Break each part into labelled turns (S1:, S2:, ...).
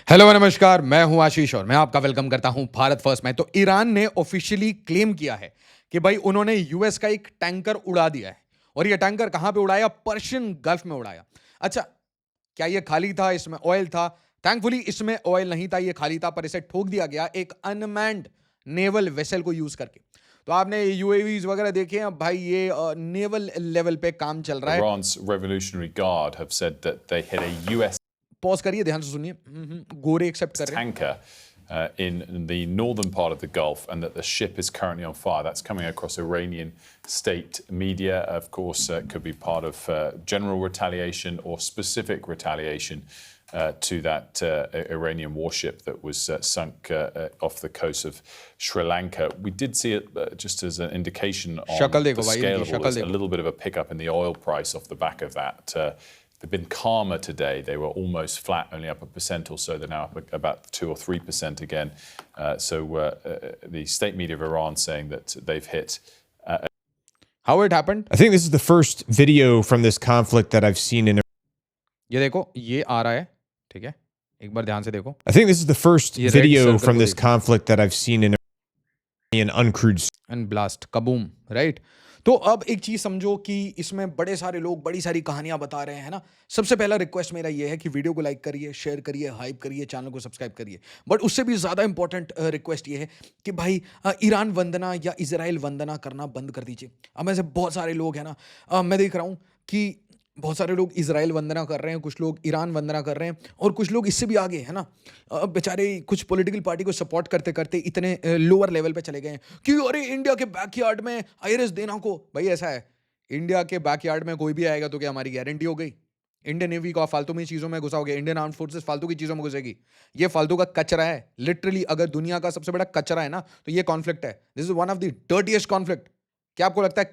S1: Hello नमस्कार, मैं हूं आशीष और मैं आपका वेलकम करता हूं भारत फर्स्ट में। तो ईरान ने ऑफिशियली क्लेम किया है कि भाई उन्होंने यूएस का एक टैंकर उड़ा दिया है। और ये टैंकर कहां पे उड़ाया? पर्शियन गल्फ में उड़ाया। अच्छा, क्या ये खाली था? इसमें ऑयल था? थैंकफुली इसमें ऑयल नहीं था, ये खाली था, पर इसे ठोक दिया गया एक अनमैन्ड नेवल वेसल को यूज करके। तो आपने यूएवीज वगैरह देखे हैं भाई, ये नेवल लेवल पे काम चल रहा है।
S2: Iran's Revolutionary Guard have said that they hit a US
S1: pause करिए, ध्यान से सुनिए। गोरे एक्सेप्ट कर रहे हैं।
S2: tanker in the northern part of the Gulf and that the ship is currently on fire. That's coming across Iranian state media. Of course, it could be part of general retaliation or specific retaliation to that Iranian warship that was sunk off the coast of Sri Lanka. We did see it just as an indication on
S1: शक्ल देखो
S2: the
S1: भाई,
S2: scale
S1: इनकी
S2: of all
S1: शक्ल
S2: this, a
S1: देखो।
S2: little bit of a pickup in the oil price off the back of that. They've been calmer today. They were almost flat, only up 1% or so. They're now up about 2 or 3% again. The state media of Iran saying that they've hit.
S1: How it happened?
S3: I think this is the first video from this conflict that I've seen in.
S1: ये देखो, ये आ रहा है, ठीक है, एक बार ध्यान से देखो।
S3: I think this is the first
S1: ये red
S3: video
S1: circle
S3: from
S1: को
S3: this
S1: देखो।
S3: conflict that I've seen in Iranian uncrewed.
S1: And blast kaboom, right. तो अब एक चीज समझो कि इसमें बड़े सारे लोग बड़ी सारी कहानियां बता रहे हैं ना। सबसे पहला रिक्वेस्ट मेरा ये है कि वीडियो को लाइक करिए, शेयर करिए, हाइप करिए, चैनल को सब्सक्राइब करिए। बट उससे भी ज्यादा इंपॉर्टेंट रिक्वेस्ट ये है कि भाई ईरान वंदना या इजराइल वंदना करना बंद कर दीजिए। अब ऐसे बहुत सारे लोग हैं ना, मैं देख रहा हूं कि बहुत सारे लोग इजराइल वंदना कर रहे हैं, कुछ लोग ईरान वंदना कर रहे हैं, और कुछ लोग इससे भी आगे है ना। बेचारे कुछ पॉलिटिकल पार्टी को सपोर्ट करते करते इतने लोअर लेवल पे चले गए हैं कि अरे इंडिया के बैकयार्ड में आईआरएस देना को। भाई ऐसा है, इंडिया के बैकयार्ड में कोई भी आएगा तो क्या हमारी गारंटी हो गई? इंडियन नेवी को फालतू में चीजों में घुसाओगे, इंडियन आर्म फोर्सेस फालतू की चीजों में घुसेगी। ये फालतू का कचरा है लिटरली। अगर दुनिया का सबसे बड़ा कचरा है ना तो ये कॉन्फ्लिक्ट है। This is one of the dirtiest conflict. क्या आपको लगता है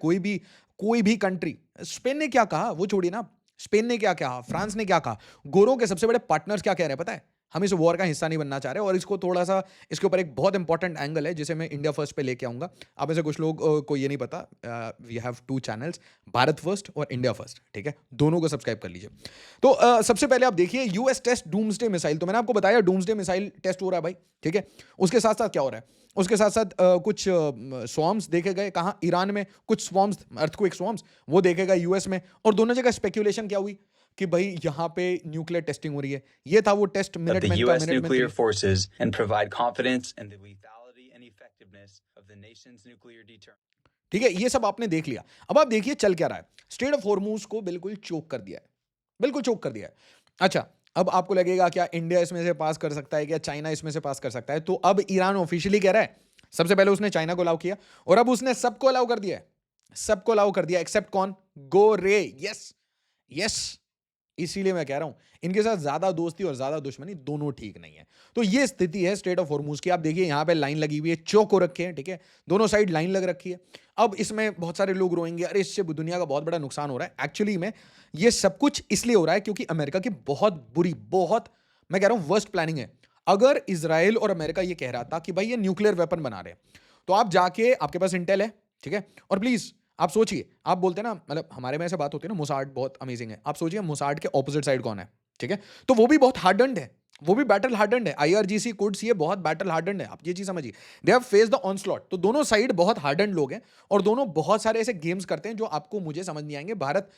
S1: कोई भी कंट्री, स्पेन ने क्या कहा वो छोड़िए ना, स्पेन ने क्या कहा, फ्रांस ने क्या कहा, गोरों के सबसे बड़े पार्टनर्स क्या कह रहे हैं पता है? हम इस वॉर का हिस्सा नहीं बनना चाह रहे। और इसको थोड़ा सा, इसके ऊपर एक बहुत इंपॉर्टेंट एंगल है जिसे मैं इंडिया फर्स्ट पे लेके आऊंगा। आप में से कुछ लोग को ये नहीं पता, we have 2 channels, Bharat first और इंडिया फर्स्ट, ठीक है, दोनों को सब्सक्राइब कर लीजिए। तो सबसे पहले आप देखिए, यूएस टेस्ट डूम्सडे मिसाइल। तो मैंने आपको बताया डूम्सडे मिसाइल टेस्ट हो रहा है भाई, ठीक है। उसके साथ साथ क्या हो रहा है? उसके साथ साथ कुछ स्वॉर्म्स देखे गए। कहाँ? ईरान में कुछ स्वॉर्म्स, अर्थक्वेक स्वॉर्म्स, वो देखे गए यूएस में। और दोनों जगह स्पेक्यूलेशन क्या हुई कि भाई यहाँ पे न्यूक्लियर टेस्टिंग हो रही है। ये था वो टेस्ट
S4: of the
S1: मिनटमैन का,
S4: U.S.
S1: Minuteman
S4: nuclear
S1: 3।
S4: forces and provide confidence in the lethality and effectiveness of the nation's nuclear deterrent.
S1: ठीक है, ये सब आपने देख लिया। अब आप देखिए चल क्या रहा है। स्ट्रेट ऑफ हॉर्मूज को बिल्कुल चोक कर दिया है, बिल्कुल चोक कर दिया है। अच्छा, अब आपको लगेगा क्या इंडिया इसमें से पास कर सकता है, क्या चाइना इसमें से पास कर सकता है? तो अब ईरान ऑफिशियली कह रहा है, सबसे पहले उसने चाइना को अलाउ किया और अब उसने सबको अलाउ कर दिया है। सबको अलाउ कर दिया एक्सेप्ट कौन? गो रे। यस यस, इसीलिए मैं कह रहा हूं इनके साथ ज्यादा दोस्ती और ज्यादा दुश्मनी दोनों ठीक नहीं है। तो ये स्थिति है स्ट्रेट ऑफ हॉर्मूज की। आप देखिए यहां पे लाइन लगी हुई है, चौक हो रखे हैं, ठीक है, दोनों साइड लाइन लग रखी है। अब इसमें बहुत सारे लोग रोएंगे, अरे इससे दुनिया का बहुत बड़ा नुकसान हो रहा है। एक्चुअली में ये सब कुछ इसलिए हो रहा है क्योंकि अमेरिका की बहुत बुरी, बहुत, मैं कह रहा हूं वर्स्ट प्लानिंग है। अगर इजराइल और अमेरिका ये कह रहा था कि भाई ये न्यूक्लियर वेपन बना रहे हैं, तो आप जाके, आपके पास इंटेल है, ठीक है, और प्लीज आप सोचिए, आप बोलते हैं ना, मतलब हमारे में ऐसे बात होती है ना, मोसाड बहुत अमेजिंग है। आप सोचिए मोसाड के ऑपोजिट साइड कौन है, ठीक है, तो वो भी बहुत हार्डन्ड है, वो भी बैटल हार्डन्ड है। आईआरजीसी कोड्स ये बहुत बैटल हार्डन्ड है, आप ये चीज समझिए। They have face the onslaught. तो दोनों साइड बहुत हार्डन्ड लोग हैं और दोनों बहुत सारे ऐसे गेम्स करते हैं जो आपको मुझे समझ नहीं आएंगे। भारत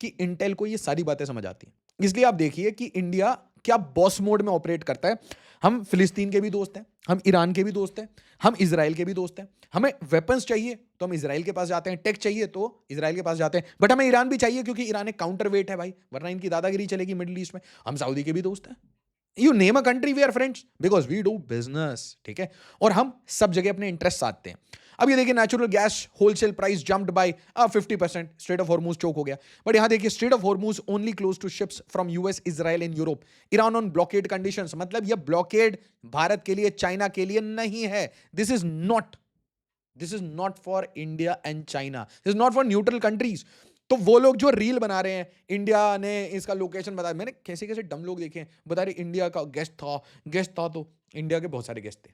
S1: की इंटेल को ये सारी बातें समझ आती हैं। इसलिए आप देखिए कि इंडिया क्या बॉस मोड में ऑपरेट करता है। हम फिलिस्तीन के भी दोस्त हैं, हम ईरान के भी दोस्त हैं, हम इजराइल के भी दोस्त हैं। हमें वेपन्स चाहिए तो हम इजराइल के पास जाते हैं, टेक चाहिए तो इजराइल के पास जाते हैं, बट हमें ईरान भी चाहिए क्योंकि ईरान एक काउंटर वेट है भाई, वरना इनकी दादागिरी चलेगी मिडिल ईस्ट में। हम सऊदी के भी दोस्त हैं। You name a country we are friends because we do business, ठीक है, और हम सब जगह अपने इंटरेस्ट साधते हैं। अब ये देखिए natural gas wholesale price jumped by 50%, strait of Hormuz choke हो गया। बट यहां देखिए strait of Hormuz only close to ships from US, Israel and Europe, Iran on blockade conditions. मतलब ये ब्लॉकेड भारत के लिए, चाइना के लिए नहीं है। This is not for India and China, this is not for neutral countries. तो वो लोग जो रील बना रहे हैं, इंडिया ने इसका लोकेशन बताया, मैंने कैसे कैसे डम लोग देखे हैं, बता रहे इंडिया का गेस्ट था तो इंडिया के बहुत सारे गेस्ट थे,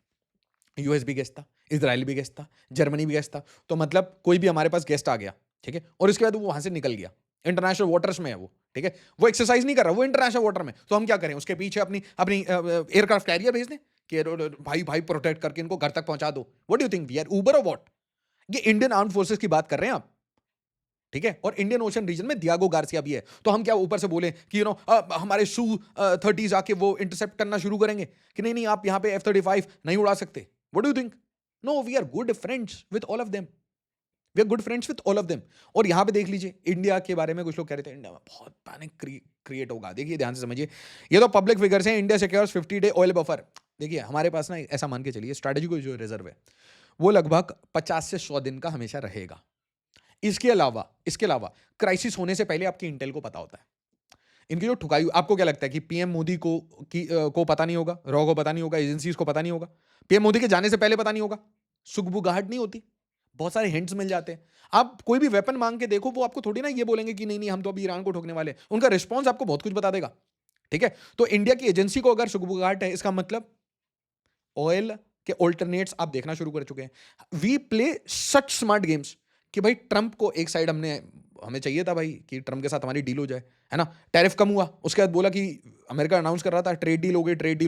S1: यूएस भी गेस्ट था, इजराइल भी गेस्ट था, जर्मनी भी गेस्ट था। तो मतलब कोई भी हमारे पास गेस्ट आ गया, ठीक है, और उसके बाद वो वहां से निकल गया, इंटरनेशनल वाटर्स में है वो, ठीक है, वो एक्सरसाइज नहीं कर रहा, वो इंटरनेशनल वाटर में, तो हम क्या करें, उसके पीछे अपनी अपनी एयरक्राफ्ट कैरियर भेज दें कि भाई भाई प्रोटेक्ट करके इनको घर तक पहुंचा दो? What do you think, we are Uber और व्हाट? ये इंडियन आर्म फोर्सेस की बात कर रहे हैं आप, ठीक है, और इंडियन ओशन रीजन में दियागो गार्सिया भी है, तो हम क्या ऊपर से बोले कि हमारे Su-30 आके वो इंटरसेप्ट करना शुरू करेंगे कि नहीं नहीं आप यहां पे F-35 नहीं उड़ा सकते? What do you think? No, we are good friends with all of them, we are good friends with all of them. और यहां पे देख लीजिए इंडिया के बारे में कुछ लोग कह रहे थे इंडिया में बहुत पैनिक क्रिएट होगा। देखिए ध्यान से समझिए, ये तो पब्लिक फिगर्स हैं। India secures 50-day oil buffer. देखिए हमारे पास ना ऐसा मान के चलिए स्ट्रैटेजी को जो रिजर्व है वो लगभग 50 से 100 दिन का हमेशा रहेगा। इसके अलावा क्राइसिस होने से पहले आपकी इंटेल को पता होता है। इनकी जो ठुकाई, आपको क्या लगता है कि पीएम मोदी को पता नहीं होगा, रॉ को पता नहीं होगा, एजेंसीज को पता नहीं होगा, पीएम मोदी के जाने से पहले पता नहीं होगा? सुगबुगाहट नहीं होती, बहुत सारे हिंट्स मिल जाते हैं। आप कोई भी वेपन मांग के देखो, वो आपको थोड़ी ना ये बोलेंगे कि नहीं नहीं हम तो अभी ईरान को ठोकने वाले हैं। उनका रिस्पॉन्स आपको बहुत कुछ बता देगा, ठीक है। तो इंडिया की एजेंसी को अगर सुगबुगाहट है, इसका मतलब ऑयल के ऑल्टरनेट्स आप देखना शुरू कर चुके हैं। We play such smart games कि भाई ट्रंप को एक साइड हमें चाहिए था भाई कि ट्रंप के साथ हमारी डील हो जाए, है ना। टैरिफ कम हुआ, उसके बाद बोला कि अमेरिका अनाउंस कर रहा था ट्रेड डील हो गई, ट्रेड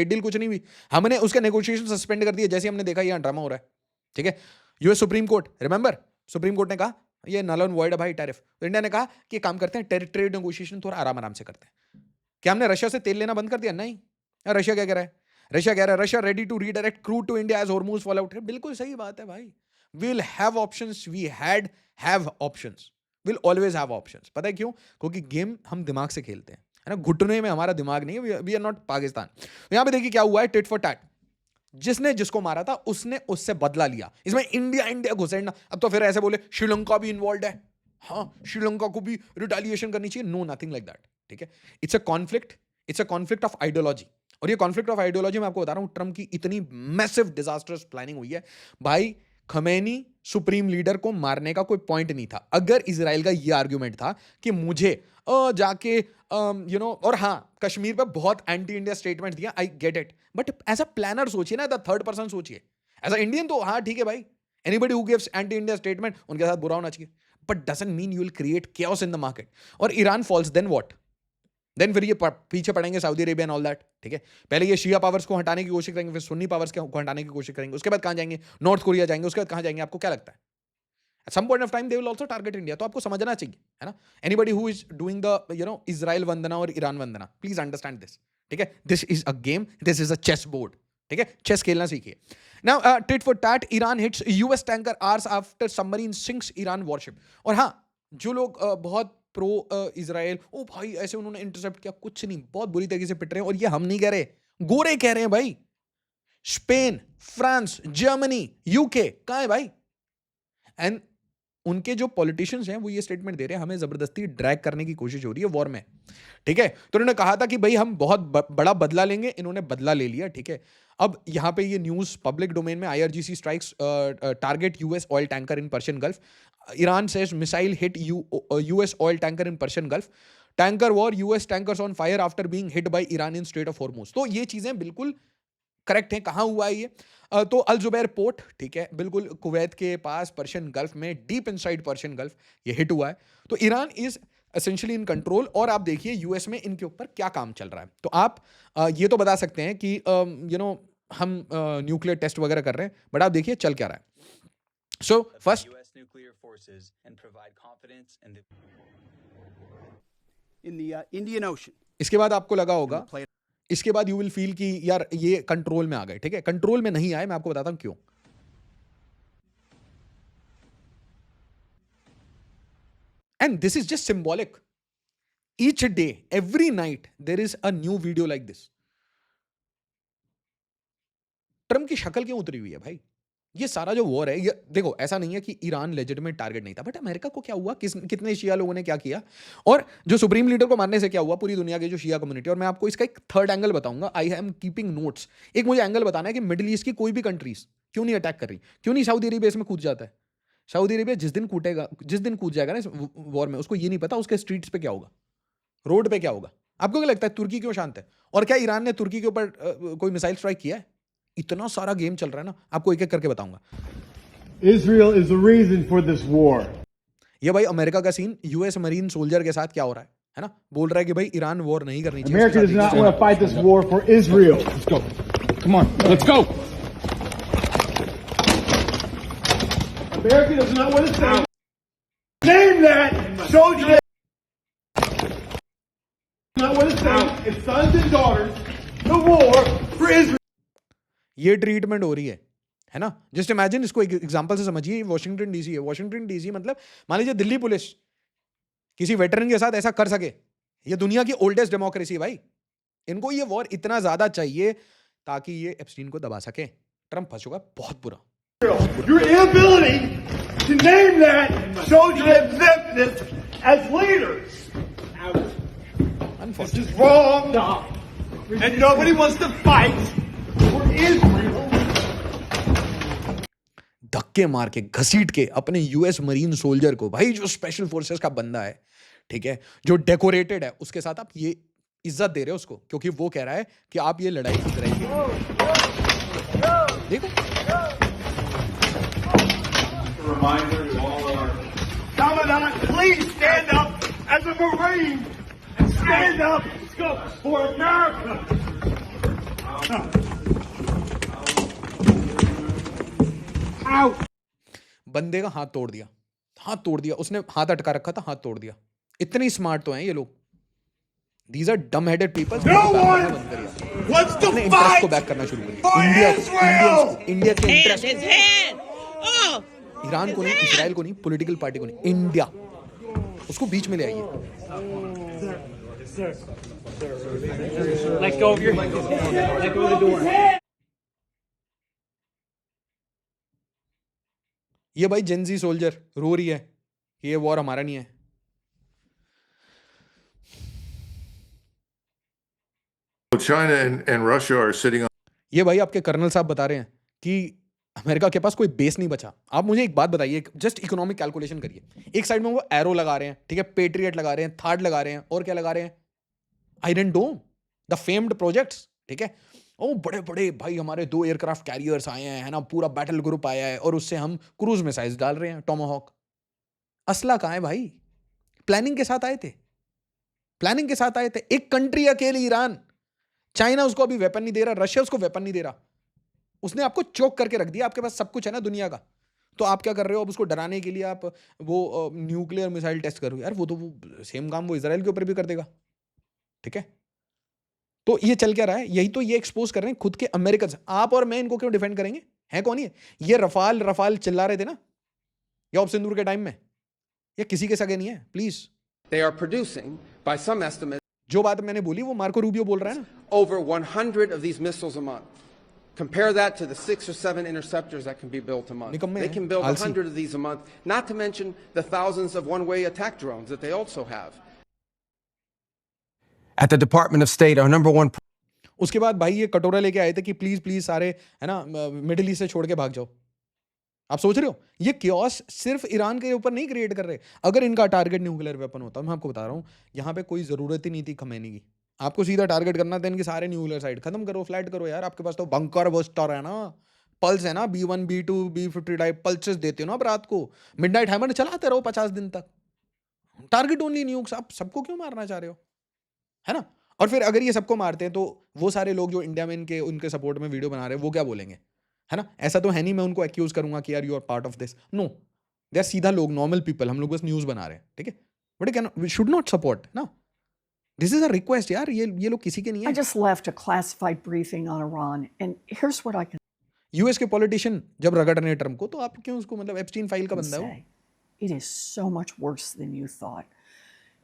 S1: डील कुछ नहीं हुई। हमने उसके नेगोशिएशन सस्पेंड कर दिए जैसे हमने देखा यहाँ ड्रामा हो रहा है, ठीक है। US supreme court, remember, supreme court ने कहा ये नल एंड वॉइड है भाई टैरिफ। तो इंडिया ने कहा कि काम करते हैं ट्रेड नेगोशिएशन थोड़ा आराम से करते हैं। क्या हमने रशिया से तेल लेना बंद कर दिया? नहीं। रशिया क्या कह रहा है? Russia ready to redirect crude to India as Hormuz fall out. बिल्कुल सही बात है भाई। Will have options, we have options, will always have options. पता है क्यों? क्योंकि गेम हम दिमाग से खेलते हैं, है ना। घुटने में हमारा दिमाग नहीं है। We are not Pakistan. तो यहां पे देखिए क्या हुआ है, टिट फॉर टैट। जिसने जिसको मारा था उसने उससे बदला लिया। इसमें इंडिया घुसेड़ना, अब तो फिर ऐसे बोले श्रीलंका भी इन्वॉल्व है, हाँ श्रीलंका को भी रिटेलिएशन करनी चाहिए। नो, नथिंग लाइक दैट, ठीक है। It's a conflict of ideology. और ये कॉन्फ्लिक्ट ऑफ आइडियोलॉजी मैं आपको बता रहा हूं, ट्रम्प की इतनी मैसिव डिजास्टर्स प्लानिंग हुई है भाई। खमैनी सुप्रीम लीडर को मारने का कोई पॉइंट नहीं था अगर इजराइल का ये आर्ग्यूमेंट था कि मुझे जाके और हाँ कश्मीर पे बहुत एंटी इंडिया स्टेटमेंट दिया, I get it, but as a planner सोचिए ना, थर्ड पर्सन सोचिए। एज अ इंडियन तो हाँ ठीक है भाई, anybody who gives anti India statement उनके साथ बुरा होना चाहिए, but doesn't mean you will create chaos in the market. और Iran falls, then what? Then फिर ये पीछे पड़ेंगे Saudi Arabia and all that, ठीक है। पहले ये शिया पावर्स को हटाने की कोशिश करेंगे, फिर सुन्नी पावर्स को हटाने की कोशिश करेंगे, उसके बाद कहां जाएंगे? नॉर्थ कोरिया जाएंगे, उसके बाद कहां जाएंगे? आपको क्या लगता है? At some point of time they will also target India। तो आपको समझना चाहिए, है ना। Anybody who is doing the Israel वंदना और Iran Vandana, please understand this, ठीक है। This is a game, this is a chess board, ठीक है। चेस खेलना सीखिए। Now tit for tat, Iran hits US tanker hours after submarine sinks Iran warship। और हाँ, जो लोग बहुत प्रो इजराइल, ओ भाई ऐसे उन्होंने इंटरसेप्ट किया, कुछ नहीं, बहुत बुरी तरीके से पिट रहे हैं। और ये हम नहीं कह रहे, गोरे कह रहे हैं भाई। स्पेन, फ्रांस, जर्मनी, यूके, कहां है भाई? एंड उनके जो पॉलिटिशियंस हैं वो ये स्टेटमेंट दे रहे हैं हमें जबरदस्ती ड्रैग करने की कोशिश हो रही है वॉर में, ठीक है। तो उन्होंने कहा था कि भाई हम बहुत बड़ा बदला लेंगे, इन्होंने बदला ले लिया, ठीक है। अब यहां पे ये न्यूज़ पब्लिक डोमेन में, IRGC strikes target US oil tanker in Persian gulf, Iran says missile hit US oil tanker in Persian gulf, tanker war, US tankers on fire after being hit by Iran in straight of Hormuz. तो ये चीजें बिल्कुल correct है। कहां हुआ है ये? तो अल जुबैर पोर्ट, ठीक है, बिल्कुल कुवैत के पास पर्शियन गल्फ में, डीप इनसाइड पर्शियन गल्फ ये हिट हुआ है। तो Iran is essentially in control. और आप देखिए यूएस में इनके ऊपर क्या काम चल रहा है। तो आप ये तो बता सकते हैं कि हम न्यूक्लियर टेस्ट वगैरह कर रहे हैं, बट आप देखिए चल क्या रहा है। So first
S5: Indian Ocean।
S1: इसके बाद आपको लगा होगा, इसके बाद यू विल फील कि यार ये कंट्रोल में आ गए, ठीक है। कंट्रोल में नहीं आए, मैं आपको बताता हूं क्यों। And this is just symbolic. Each day, every night there is a new video like this. Trump की शक्ल क्यों उतरी हुई है भाई? ये सारा जो वॉर है, ये देखो ऐसा नहीं है कि ईरान लेजिटिमेट टारगेट नहीं था, बट अमेरिका को क्या हुआ, कितने शिया लोगों ने क्या किया, और जो सुप्रीम लीडर को मारने से क्या हुआ पूरी दुनिया की जो शिया कम्युनिटी। और मैं आपको इसका एक थर्ड एंगल बताऊंगा, आई एम कीपिंग नोट्स। एक मुझे एंगल बताना है कि मिडिल ईस्ट की कोई भी कंट्रीज क्यों नहीं अटैक कर रही, क्यों नहीं सऊदी अरेबिया इसमें कूद जाता है। सऊदी अरेबिया जिस दिन कूद जाएगा ना इस वॉर में, उसको ये नहीं पता उसके स्ट्रीट्स पे क्या होगा, रोड पे क्या होगा। आपको क्या लगता है तुर्की क्यों शांत है? और क्या ईरान ने तुर्की के ऊपर कोई मिसाइल स्ट्राइक किया है? इतना सारा गेम चल रहा है ना, आपको एक एक करके बताऊंगा।
S6: Israel is the reason for this war।
S1: ये भाई अमेरिका का सीन यूएस मरीन सोल्जर के साथ क्या हो रहा है ना? बोल रहा है कि भाई ईरान वॉर नहीं करनी चाहिए।
S6: America does not want to fight this war for Israel. Let's go. Come on, let's go. America does not want to say. Name that soldier. Not want to say its sons and daughters the war for Israel.
S1: ये treatment हो रही है ना? Just imagine, इसको एक example से समझिए। Washington DC है। वॉशिंगटन डीसी मतलब मान लीजिए दिल्ली पुलिस किसी वेटरन के साथ ऐसा कर सके। ये दुनिया की ओल्डेस्ट डेमोक्रेसी भाई। इनको ये वॉर इतना ज्यादा चाहिए ताकि ये एप्स्टीन को दबा सके। ट्रम्प फंस चुका बहुत बुरा।
S6: Your inability to name that shows you exemptness as leaders. This is wrong. And nobody wants to fight for Israel.
S1: धक्के मार के घसीट के अपने यूएस मरीन सोल्जर को, भाई जो स्पेशल फोर्सेस का बंदा है, ठीक है, जो डेकोरेटेड है, उसके साथ आप ये इज्जत दे रहे हो उसको, क्योंकि वो कह रहा है कि आप ये लड़ाई जीत रहे हैं। देखो,
S6: Commandant, please stand up as a Marine and stand up for America. Out.
S1: बंदे का हाथ तोड़ दिया, हाथ तोड़ दिया। उसने हाथ अटका रखा था, हाथ तोड़ दिया। इतनी स्मार्ट तो हैं ये लोग। These are dumb-headed people.
S6: No one wants to
S1: interest
S6: fight
S1: को बैक करना शुरू करिए।
S6: for
S1: इंडिया के interest,
S7: His hand! Oh!
S1: Iran को नहीं, इजराइल को नहीं, पॉलिटिकल पार्टी को नहीं, इंडिया, उसको बीच में ले आइए।
S5: Let go of your hand. Let go of the door.
S1: ये भाई जेनजी सोल्जर रो रही है कि ये वॉर हमारा नहीं है।
S8: China and Russia are sitting on.
S1: ये भाई आपके कर्नल साहब बता रहे हैं कि अमेरिका के पास कोई बेस नहीं बचा। आप मुझे एक बात बताइए, जस्ट इकोनॉमिक कैलकुलेशन करिए। एक साइड में वो एरो लगा रहे हैं, ठीक है, पेट्रियट लगा रहे हैं, थार्ड लगा रहे हैं, और क्या लगा रहे हैं, Iron Dome, the famed projects, ठीक है। ओ बड़े बड़े भाई हमारे 2 एयरक्राफ्ट कैरियर्स आए हैं, है ना, पूरा बैटल ग्रुप आया है, और उससे हम क्रूज मिसाइल्स डाल रहे हैं, टोमाहॉक। असला कहाँ है भाई? प्लानिंग के साथ आए थे, प्लानिंग के साथ आए थे। एक कंट्री अकेली ईरान, चाइना उसको अभी वेपन नहीं दे रहा, रशिया उसको वेपन नहीं दे रहा, उसने आपको चोक करके रख दिया। आपके पास सब कुछ है ना दुनिया का, तो आप क्या कर रहे हो? अब उसको डराने के लिए आप वो न्यूक्लियर मिसाइल टेस्ट करो। यार वो तो वो सेम काम वो इजराइल के ऊपर भी कर देगा, ठीक है। तो ये चल क्या रहा है? यही तो ये एक्सपोज कर रहे हैं खुद के अमेरिकन। आप और मैं इनको क्यों डिफेंड करेंगे? है कौन ये रफाल चिल्ला रहे थे ना ये ऑपसिंदूर के टाइम में, ये किसी के सगे नहीं है, please.
S9: They are producing, by some estimates,
S1: जो बात मैंने बोली वो मार्को रूबियो बोल रहा है ना,
S9: over 100 of these missiles a month. Compare that to the 6 or 7 interceptors that can be built a month.
S1: निकम्मे
S9: They
S1: हैं,
S9: can build
S1: आलसी।
S9: 100 of these a month, not to mention the thousands of one-way attack drones that they also have.
S10: At the Department of State, our number one
S1: उसके बाद भाई ये कटोरा लेके आए थे कि प्लीज प्लीज सारे, है ना, मिडिल ईस्ट से छोड़ के भाग जाओ। आप सोच रहे हो ये क्योस सिर्फ ईरान के ऊपर नहीं क्रिएट कर रहे। अगर इनका टारगेट न्यूक्लियर वेपन होता, मैं आपको बता रहा हूँ, यहाँ पे कोई जरूरत ही नहीं थी खमेनी की। आपको सीधा टारगेट करना था इनके सारे न्यूक्लियर साइट, खत्म करो, फ्लैट करो यार। आपके पास तो बंकर बस्टर है ना, पल्स है ना, B1 B2 B50 type pulses देते हो ना आप रात को, मिडनाइट हैमर चलाते रहो 50 दिन तक। टारगेट ओनली न्यूक्स, आप सबको क्यों मारना चाह रहे हो, है ना। और फिर अगर ये सबको मारते हैं तो वो सारे लोग जो इंडिया में इनके उनके सपोर्ट में वीडियो बना रहे हैं वो क्या बोलेंगे, है ना। ऐसा तो है नहीं मैं उनको एक्यूज करूंगा कि यार you are part of this, no, they are सीधा लोग, नॉर्मल पीपल, हम लोग बस न्यूज बना रहे हैं, ठीक है। But we should not support ना, दिस इज अ रिक्वेस्ट यार, ये लोग किसी के नहीं
S11: I
S1: है।
S11: just left a classified briefing on Iran, and here's what I can
S1: US के पॉलिटिशियन जब रगड़ रहे हैं ट्रम्प को, तो आप क्यों उसको, मतलब एप्स्टीन फाइल का बंदा है वो।
S11: say. It is so much worse than you thought.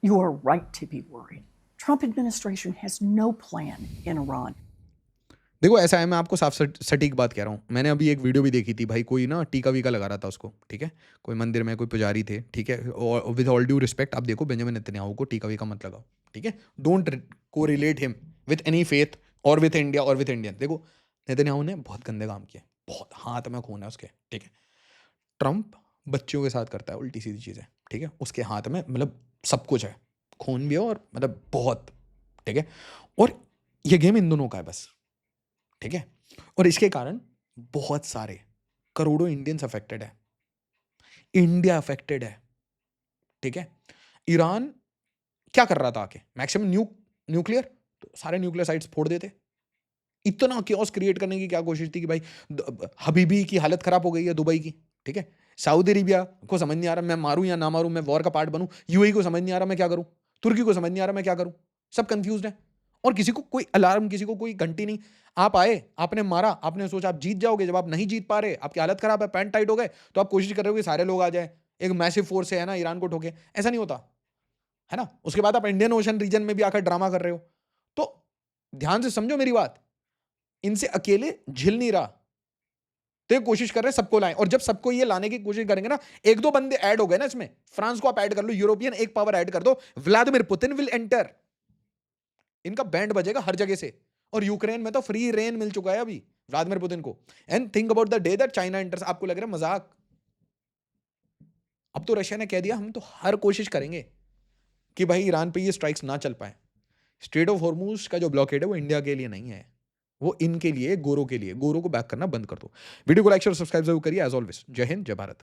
S11: You are right to be worried. Trump administration has no plan in Iran.
S1: देखो ऐसा है, मैं आपको साफ सटीक बात कह रहा हूँ। मैंने अभी एक वीडियो भी देखी थी भाई, कोई ना टीका वीका लगा रहा था उसको, ठीक है, कोई मंदिर में कोई पुजारी थे, ठीक है। और विद ऑल ड्यू रिस्पेक्ट आप देखो बेंजामिन नेतन्याहू को टीका वीका मत लगाओ, ठीक है। डोंट को relate him with any faith और विथ इंडिया और विथ इंडियन। देखो नेतन्याहू ने बहुत गंदे काम किए, बहुत हाथ में खून है उसके, ठीक है। ट्रम्प बच्चों के साथ करता है उल्टी सीधी चीज़ें, ठीक है। उसके हाथ में मतलब सब कुछ है, खून भी है और मतलब बहुत, ठीक है। और ये गेम इन दोनों का है बस, ठीक है। और इसके कारण बहुत सारे करोड़ों इंडियंस अफेक्टेड है, इंडिया अफेक्टेड है, ठीक है, ईरान क्या कर रहा था आके, मैक्सिमम न्यूक्लियर, तो सारे न्यूक्लियर साइट्स फोड़ देते। इतना क्योस क्रिएट करने की क्या कोशिश थी कि भाई हबीबी की हालत खराब हो गई है दुबई की, ठीक है, सऊदी अरेबिया को समझ नहीं आ रहा मैं मारूं या ना मारूं, मैं वॉर का पार्ट बनूं, यूएई को समझ नहीं आ रहा मैं क्या करूं, तुर्की को समझ नहीं आ रहा मैं क्या करूं, सब कंफ्यूज है और किसी को कोई अलार्म, किसी को कोई घंटी नहीं। आप आए, आपने मारा, आपने सोचा आप जीत जाओगे, जब आप नहीं जीत पा रहे, आपकी हालत खराब है, पैंट टाइट हो गए, तो आप कोशिश कर रहे हो कि सारे लोग आ जाए, एक मैसिव फोर्स है ना ईरान को ठोके, ऐसा नहीं होता है ना। उसके बाद आप इंडियन ओशन रीजन में भी आकर ड्रामा कर रहे हो। तो ध्यान से समझो मेरी बात, इनसे अकेले झिल नहीं रहा, तो ये कोशिश कर रहे हैं सबको लाएं, और जब सबको ये लाने की कोशिश करेंगे ना, एक दो बंदे ऐड हो गए ना इसमें, फ्रांस को आप ऐड कर लो, यूरोपियन एक पावर ऐड कर दो, व्लादिमीर पुतिन विल एंटर, इनका बैंड बजेगा हर जगह से। और यूक्रेन में तो फ्री रेन मिल चुका है अभी व्लादिमीर पुतिन को। And think about the day that China enters, आपको लग रहा है मजाक, अब तो रशिया ने कह दिया हम तो हर कोशिश करेंगे कि भाई ईरान पे ये स्ट्राइक्स ना चल पाए। स्ट्रेट ऑफ हॉर्मूज का जो ब्लॉकेड है वो इंडिया के लिए नहीं है, वो इनके लिए, गोरों के लिए। गोरों को बैक करना बंद कर दो। वीडियो को लाइक शेयर सब्सक्राइब जरूर करिए। एज ऑलवेज, जय हिंद, जय भारत।